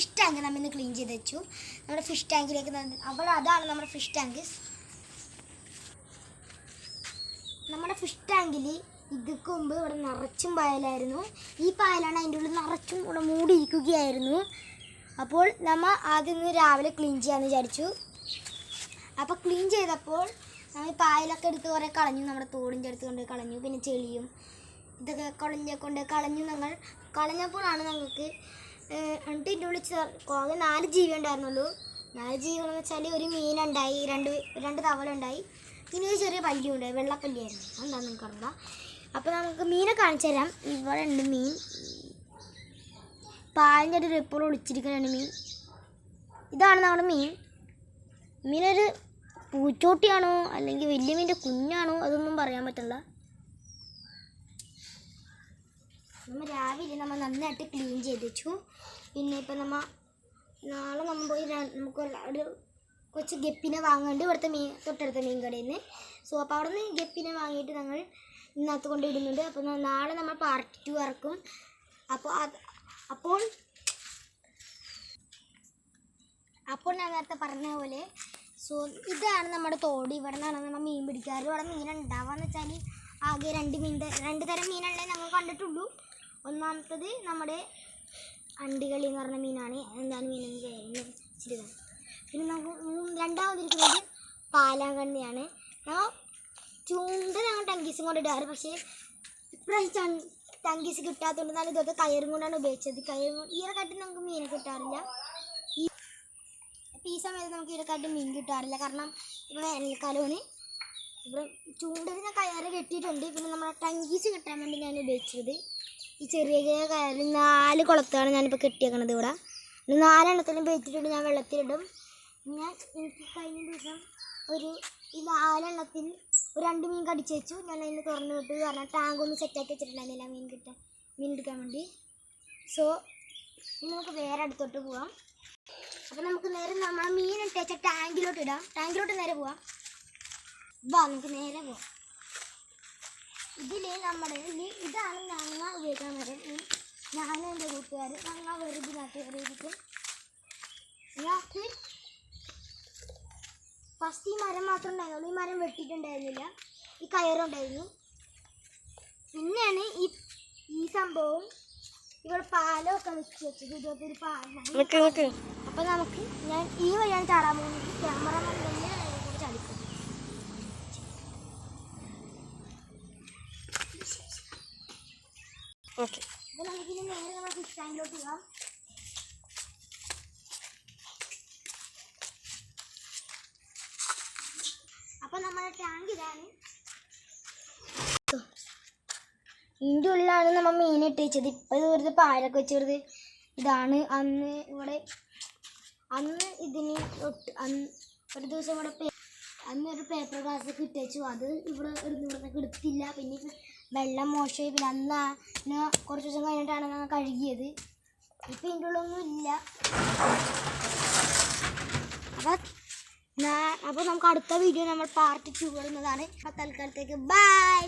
Fish tank നമ്മൾ ഇന്ന് clean ചെയ്ത് വെച്ചു. നമ്മുടെ ഫിഷ് ടാങ്കിലേക്ക് അതാണ് നമ്മുടെ ഫിഷ് ടാങ്ക്. നമ്മുടെ ഫിഷ് ടാങ്കിൽ ഇതൊക്കെ മുമ്പ് ഇവിടെ നിറച്ചും പായലായിരുന്നു. ഈ പായലാണ് അതിൻ്റെ ഉള്ളിൽ നിറച്ചും ഇവിടെ മൂടിയിരിക്കുകയായിരുന്നു. അപ്പോൾ നമ്മൾ ആദ്യം രാവിലെ ക്ലീൻ ചെയ്യാമെന്ന് വിചാരിച്ചു. അപ്പോൾ ക്ലീൻ ചെയ്തപ്പോൾ നമ്മൾ പായലൊക്കെ എടുത്ത് കുറേ കളഞ്ഞു. നമ്മുടെ തോടിൻ്റെ അടുത്ത് കൊണ്ട് കളഞ്ഞു. പിന്നെ ചെളിയും ഇതൊക്കെ കൊണ്ട് കളഞ്ഞു. ഞങ്ങൾ കളഞ്ഞപ്പോഴാണ് ഞങ്ങൾക്ക് എന്നിട്ട് ഇതിൻ്റെ ഉള്ളിൽ 4 ജീവി ഉണ്ടായിരുന്നുള്ളൂ. 4 ജീവികളെന്ന് വെച്ചാൽ ഒരു മീനുണ്ടായി, രണ്ട് തവള ഉണ്ടായി, പിന്നെ ഒരു ചെറിയ പല്ലി ഉണ്ടായി, വെള്ളപ്പല്ലിയായിരുന്നു. അതെന്താണെന്ന് നിങ്ങൾക്ക് അറിയാം. അപ്പോൾ നമുക്ക് മീനെ കാണിച്ചു തരാം. ഇവിടെ ഉണ്ട് മീൻ. പാലിൻ്റെ ഒരു എപ്പോഴും ഒളിച്ചിരിക്കുന്നതാണ് മീൻ. ഇതാണ് നമ്മുടെ മീൻ. മീനൊരു പൂച്ചോട്ടിയാണോ അല്ലെങ്കിൽ വലിയ മീൻ്റെ കുഞ്ഞാണോ അതൊന്നും പറയാൻ പറ്റില്ല. നമ്മൾ രാവിലെ നന്നായിട്ട് ക്ലീൻ ചെയ്ത് വെച്ചു. പിന്നെ ഇപ്പം നാളെ പോയി നമുക്ക് ഒരു കുറച്ച് ഗപ്പിനെ വാങ്ങുന്നുണ്ട് ഇവിടുത്തെ തൊട്ടടുത്ത മീൻ കടയിൽ നിന്ന്. സോ അപ്പോൾ അവിടെ നിന്ന് ഗപ്പിനെ വാങ്ങിയിട്ട് ഞങ്ങൾ ഇന്നത്തെ കൊണ്ട് ഇടുന്നുണ്ട്. അപ്പോൾ നാളെ നമ്മൾ പാർട്ട് 2 ഇറക്കും. അപ്പോൾ ഞാൻ നേരത്തെ പറഞ്ഞ പോലെ സോ ഇതാണ് നമ്മുടെ തോട്. ഇവിടെ നിന്നാണ് നമ്മൾ മീൻ പിടിക്കാറ്. ഇവിടെ മീൻ ഉണ്ടാവാന്ന് വെച്ചാൽ ആകെ 2 തരം മീനുകളെ ഞങ്ങൾ കണ്ടിട്ടുള്ളൂ. ഒന്നാമത്തത് നമ്മുടെ അണ്ടികളി എന്ന് പറഞ്ഞ മീനാണ്. എന്താണ് മീനെന്ന് വെച്ചിരുന്നത്. പിന്നെ നമുക്ക് രണ്ടാമതിരിക്കുന്നത് പാലാങ്കണ്ണിയാണ്. ഞങ്ങൾ ചൂണ്ട ഞങ്ങൾ ടങ്കീസും കൊണ്ട് ഇടാറ്. പക്ഷേ ഇപ്രാവശ്യം ടങ്കീസ് കിട്ടാത്തതുകൊണ്ട് ഞാൻ ഇതൊക്കെ കയറും കൊണ്ടാണ് ഉപയോഗിച്ചത്. ഈരക്കാട്ടിൽ നമുക്ക് മീനെ കിട്ടാറില്ല. ഈ സമയത്ത് നമുക്ക് ഈരക്കാട്ടിൽ മീൻ കിട്ടാറില്ല. കാരണം ഇവിടെ വേനൽക്കാലമാണ്. ഇവിടെ ചൂണ്ടയിൽ ഞാൻ കയറ് കെട്ടിയിട്ടുണ്ട്. പിന്നെ നമ്മുടെ ടങ്കീസ് കിട്ടാൻ വേണ്ടി ഞാൻ ഉപയോഗിച്ചത് ഈ ചെറിയ കയറിൽ 4 കുളത്താണ് ഞാനിപ്പോൾ കെട്ടിയേക്കണത്. ഇവിടെ 4 എണ്ണത്തിലും വെച്ചിട്ടുണ്ട്. ഞാൻ വെള്ളത്തിലിടും. എനിക്ക് കഴിഞ്ഞ ദിവസം ഈ 4 എണ്ണത്തിൽ 2 മീൻ കടിച്ചു വെച്ചു. ഞാൻ അതിന് തുറന്നു വിട്ടു. കാരണം ടാങ്ക് ഒന്ന് സെറ്റാക്കി വെച്ചിട്ടുണ്ടായിരുന്നില്ല മീൻ എടുക്കാൻ വേണ്ടി. സോ ഇനി നമുക്ക് വേറെ അടുത്തോട്ട് പോവാം. അപ്പോൾ നമുക്ക് നേരെ നമ്മളെ മീൻ ഇട്ടേച്ച ടാങ്കിലോട്ട് ഇടാം. ടാങ്കിലോട്ട് നേരെ പോവാം. നമുക്ക് നേരെ പോവാം. ഇതാണ് ഞങ്ങൾ ഉപയോഗിക്കാൻ വരും. ഞാനും എൻ്റെ കൂട്ടുകാർ ഞങ്ങൾ വെറുതെ നാട്ടുകാരായിരിക്കും. ഞങ്ങൾക്ക് ഫസ്റ്റ് ഈ മരം മാത്രമേ ഉണ്ടായിരുന്നുള്ളൂ. ഈ മരം വെട്ടിയിട്ടുണ്ടായിരുന്നില്ല. ഈ കയറുണ്ടായിരുന്നു. പിന്നെയാണ് ഈ സംഭവം ഇവിടെ പാലമൊക്കെ വെച്ച് വെച്ചത്. ഇതൊക്കെ ഒരു പാലാണ്. അപ്പോൾ ഞാൻ ഈ വഴിയാണ് ചാടാൻ പോകുന്നത്. ക്യാമറമാൻ തന്നെ കൂടെ ചാടിക്കും. ഓക്കെ, അപ്പോൾ നമുക്കിനി നേരെ നമ്മൾ ഫിഷ് ടാങ്കിലോട്ട് പോകാം. അപ്പോൾ നമ്മുടെ ടാങ്ക് ഇതാണ്. ഇതിൻ്റെ ഉള്ളിലാണ് നമ്മൾ മീൻ ഇട്ട് വെച്ചത്. ഇപ്പോൾ ഇത് വെറുതെ പാലൊക്കെ വെച്ച് വെറുതെ ഇതാണ്. അന്ന് ഇതിന് ഒരു ദിവസം ഇവിടെ ഒരു പേപ്പർ ഗ്ലാസ് ഒക്കെ ഇട്ട് വെച്ചു. അത് ഇവിടെ എടുത്തില്ല. പിന്നെ വെള്ളം മോശമായി. പിന്നെ അന്ന് കുറച്ച് ദിവസം കഴിഞ്ഞിട്ടാണ് ഞങ്ങൾ കഴുകിയത്. ഇപ്പം ഇതിൻ്റെ ഉള്ളൊന്നും ഇല്ല. അപ്പോൾ നമുക്ക് അടുത്ത വീഡിയോ നമ്മൾ പാർട്ട് 2 ഇടുന്നതാണ്. അപ്പോൾ തൽക്കാലത്തേക്ക് ബൈ.